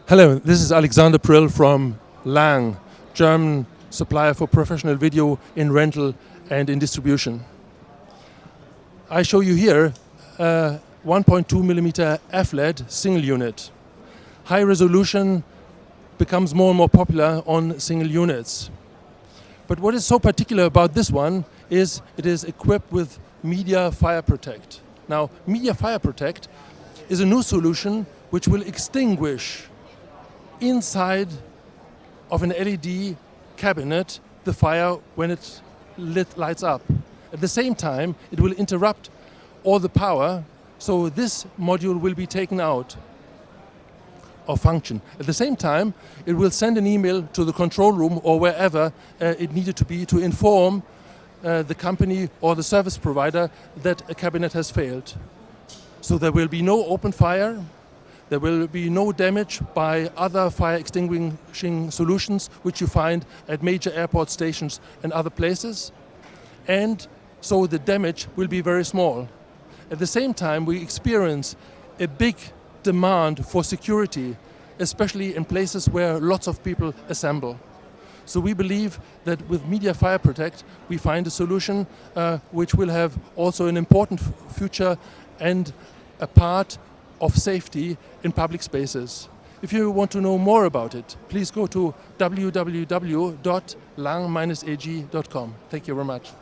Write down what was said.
Hello, this is Alexander Prill from Lang, German supplier for professional video in rental and in distribution. I show you here a 1.2mm fLED single unit. High resolution becomes more and more popular on single units. But what is so particular about this one is it is equipped with MediaFire Protect. Now, MediaFire Protect is a new solution which will extinguish inside of an LED cabinet the fire when it lights up. At the same time, it will interrupt all the power, so this module will be taken out of function. At the same time, it will send an email to the control room or wherever it needed to be to inform the company or the service provider that a cabinet has failed. So there will be no open fire. There will be no damage by other fire extinguishing solutions which you find at major airport stations and other places. And so the damage will be very small. At the same time, we experience a big demand for security, especially in places where lots of people assemble. So we believe that with MediaFire Protect, we find a solution which will have also an important future and a part of safety in public spaces. If you want to know more about it, please go to www.lang-ag.com. Thank you very much.